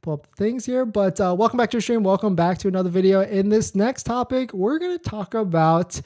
pull up things here. But welcome back to the stream. Welcome back to another video. In this next topic, we're going to talk about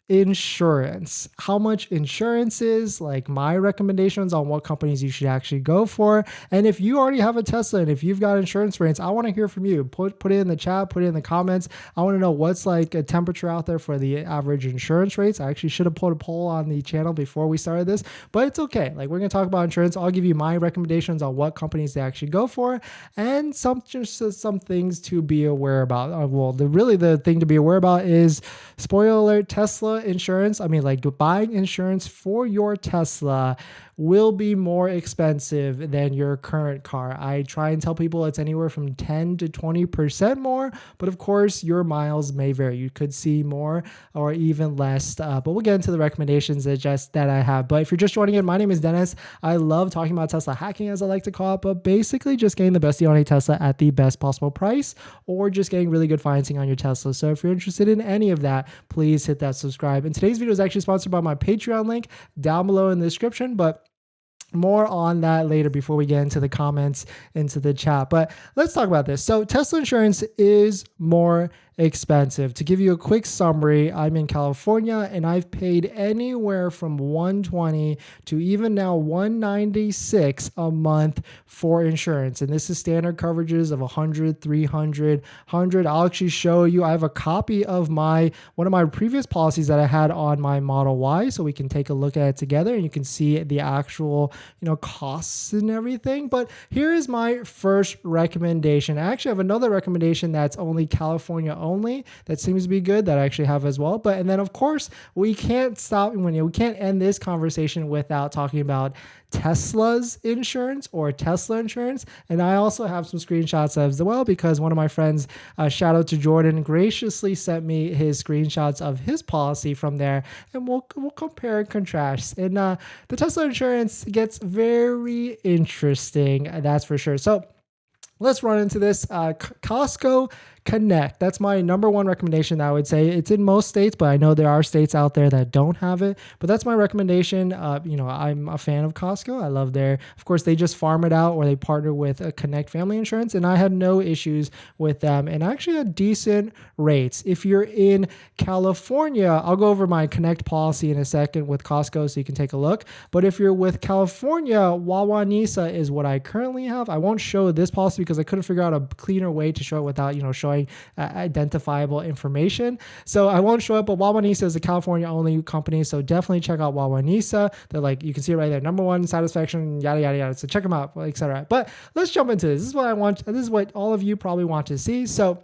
insurance, how much insurance is, like my recommendations on what companies you should actually go for. And if you already have a Tesla and if you've got insurance rates, I want to hear from you. Put it in the chat, put it in the comments. I want to know what's like a temperature out there for the average insurance rates. I actually should have put a poll on the channel before we started this, but it's okay. Like, we're going to talk about insurance. I'll give you my recommendations on what companies to actually go for and some things to be aware about. Well, the thing to be aware about is, spoiler alert, Tesla insurance. I mean, like, buying insurance for your Tesla will be more expensive than your current car. I try and tell people it's anywhere from 10 to 20% more, but of course your miles may vary. You could see more or even less, but we'll get into the recommendations that I have. But if you're just joining in, my name is Dennis. I love talking about Tesla hacking, as I like to call it, but basically just getting the best deal on a Tesla at the best possible price, or just getting really good financing on your Tesla. So if you're interested in any of that, please hit that subscribe. And today's video is actually sponsored by my Patreon link down below in the description, but more on that later before we get into the comments, into the chat. But let's talk about this. So Tesla insurance is more expensive. To give you a quick summary, I'm in California and I've paid anywhere from $120 to even now $196 a month for insurance. And this is standard coverages of 100, 300, 100. I'll actually show you. I have a copy of one of my previous policies that I had on my Model Y, so we can take a look at it together and you can see the actual, costs and everything. But here is my first recommendation. I actually have another recommendation that's only California only that seems to be good, that I actually have as well. And then of course we can't end this conversation without talking about Tesla's insurance or Tesla insurance. And I also have some screenshots as well, because one of my friends, shout out to Jordan, graciously sent me his screenshots of his policy from there, and we'll compare and contrast. And the Tesla insurance gets very interesting, that's for sure. So let's run into this. Costco Connect. That's my number one recommendation. I would say it's in most states, but I know there are states out there that don't have it. But that's my recommendation. I'm a fan of Costco. I love of course, they just farm it out or they partner with a Connect Family Insurance, and I had no issues with them and actually had decent rates. If you're in California, I'll go over my Connect policy in a second with Costco so you can take a look. But if you're with California, Wawa Nisa is what I currently have. I won't show this policy because I couldn't figure out a cleaner way to show it without, showing identifiable information. So I won't show it, but Wawa Nisa is a California only company. So definitely check out Wawa Nisa. They're like, you can see it right there. Number one, satisfaction, yada, yada, yada. So check them out, etc. But let's jump into this. This is what I want. This is what all of you probably want to see. So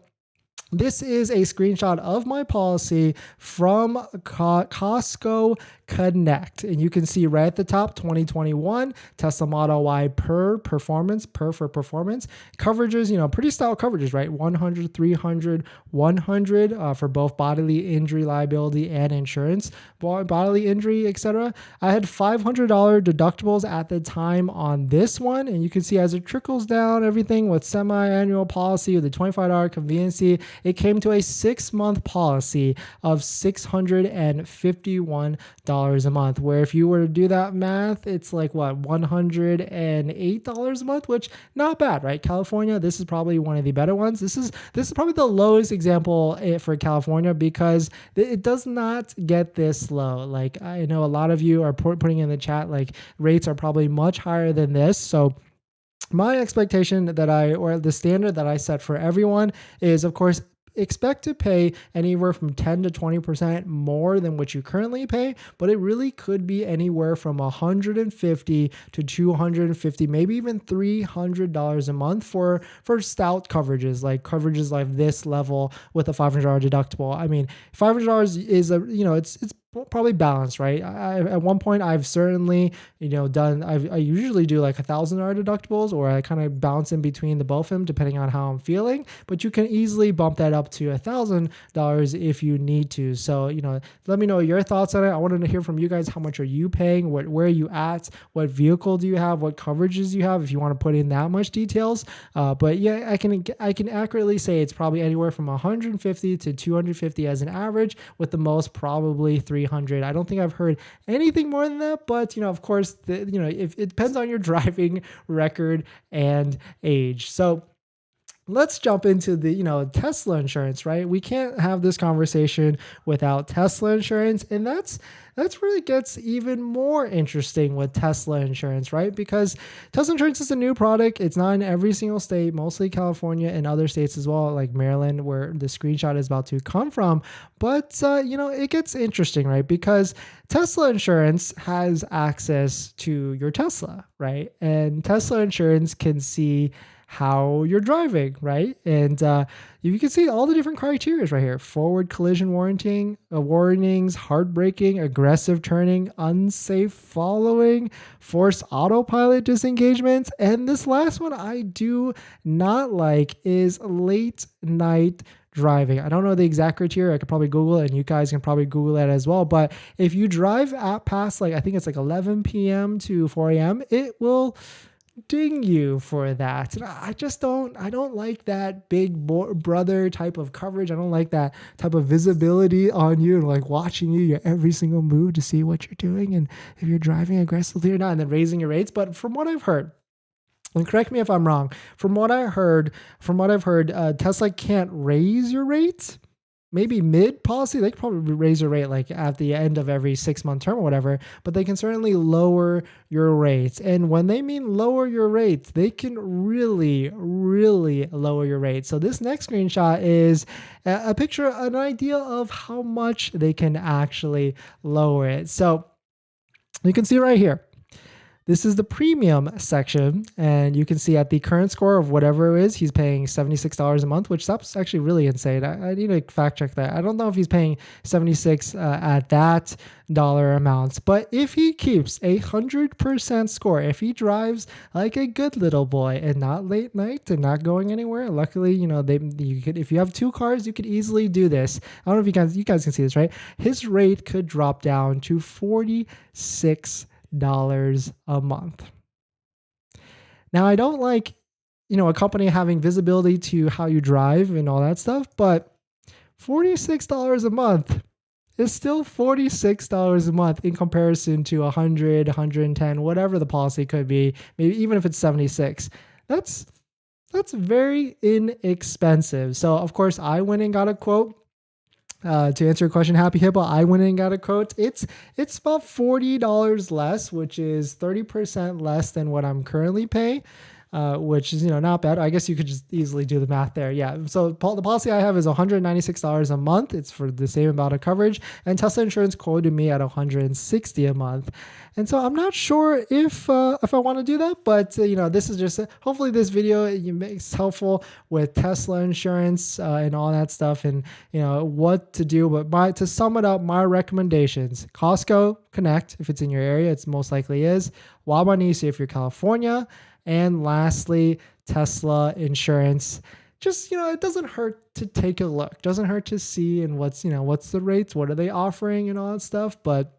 this is a screenshot of my policy from Costco Connect. And you can see right at the top, 2021 Tesla Model Y per performance. Coverages, pretty stout coverages, right? 100, 300, 100 for both bodily injury liability and insurance, bodily injury, etc. I had $500 deductibles at the time on this one. And you can see as it trickles down everything with semi-annual policy with the $25 convenience fee, it came to a 6-month policy of $651 a month, where if you were to do that math, it's like what, $108 a month, which not bad, right? California, this is probably one of the better ones. This is probably the lowest example for California, because it does not get this low. Like, I know a lot of you are putting in the chat, like, rates are probably much higher than this. So my expectation or the standard that I set for everyone is, of course, expect to pay anywhere from 10 to 20% more than what you currently pay, but it really could be anywhere from $150 to $250, maybe even $300 a month for stout coverages like this level with a $500 deductible. I mean, $500 is it's probably balanced, right? At one point I've certainly, I usually do like $1,000 deductibles, or I kind of bounce in between the both of them depending on how I'm feeling, but you can easily bump that up to $1,000 if you need to. So, let me know your thoughts on it. I wanted to hear from you guys. How much are you paying? Where are you at? What vehicle do you have? What coverages you have? If you want to put in that much details. But yeah, I can accurately say it's probably anywhere from 150 to 250 as an average, with the most probably 300. I don't think I've heard anything more than that, but of course, if it depends on your driving record and age. So let's jump into the Tesla insurance, right? We can't have this conversation without Tesla insurance, and that's where it gets even more interesting with Tesla insurance, right? Because Tesla insurance is a new product. It's not in every single state, mostly California and other states as well, like Maryland, where the screenshot is about to come from. But it gets interesting, right? Because Tesla insurance has access to your Tesla, right? And Tesla insurance can see how you're driving, right? And you can see all the different criteria right here: forward collision warnings, hard braking, aggressive turning, unsafe following, forced autopilot disengagements. And this last one I do not like is late night driving. I don't know the exact criteria. I could probably Google it, and you guys can probably Google it as well. But if you drive at past, I think it's 11 p.m. to 4 a.m., it will ding you for that. And I don't like that big brother type of coverage. I don't like that type of visibility on you, watching your every single move to see what you're doing and if you're driving aggressively or not, and then raising your rates. But from what I've heard, and correct me if I'm wrong, from what I've heard, Tesla can't raise your rates. Maybe mid policy, they could probably raise your rate at the end of every 6-month term or whatever, but they can certainly lower your rates. And when they mean lower your rates, they can really, really lower your rates. So this next screenshot is a picture, an idea of how much they can actually lower it. So you can see right here. This is the premium section, and you can see at the current score of whatever it is, he's paying $76 a month, which that's actually really insane. I need to fact check that. I don't know if he's paying $76 at that dollar amounts, but if he keeps 100% score, if he drives like a good little boy and not late night and not going anywhere, luckily, you could, if you have 2 cars, you could easily do this. I don't know if you guys can see this, right? His rate could drop down to $46 a month. Now, I don't like, a company having visibility to how you drive and all that stuff, but $46 a month is still $46 a month in comparison to 100, 110, whatever the policy could be, maybe even if it's 76. That's very inexpensive. So of course I went and got a quote. To answer your question, Happy Hippo, I went and got a quote. It's about $40 less, which is 30% less than what I'm currently paying, which is not bad. I guess you could just easily do the math there. Yeah. So the policy I have is $196 a month. It's for the same amount of coverage, and Tesla Insurance quoted me at $160 a month. And so I'm not sure if I want to do that, but this is just hopefully this video makes helpful with Tesla insurance and all that stuff, and what to do. But to sum it up, my recommendations: Costco Connect if it's in your area, it's most likely is. Wabanisi if you're California, and lastly, Tesla insurance. Just, it doesn't hurt to take a look. Doesn't hurt to see and what's the rates, what are they offering and all that stuff. But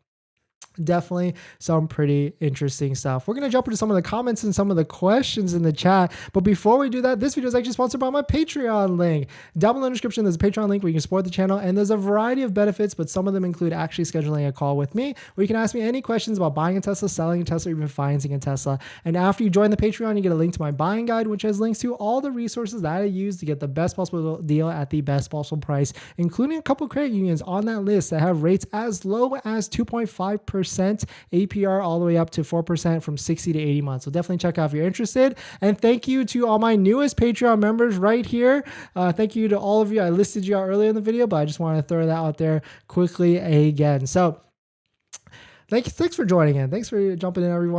definitely some pretty interesting stuff. We're going to jump into some of the comments and some of the questions in the chat. But before we do that, this video is actually sponsored by my Patreon link. Down below in the description, there's a Patreon link where you can support the channel, and there's a variety of benefits, but some of them include actually scheduling a call with me where you can ask me any questions about buying a Tesla, selling a Tesla, or even financing a Tesla. And after you join the Patreon, you get a link to my buying guide, which has links to all the resources that I use to get the best possible deal at the best possible price, including a couple of credit unions on that list that have rates as low as 2.5% APR all the way up to 4% from 60 to 80 months. So definitely check out if you're interested. And thank you to all my newest Patreon members right here. Thank you to all of you. I listed you out earlier in the video, but I just want to throw that out there quickly again. So thanks for joining in. Thanks for jumping in, everyone.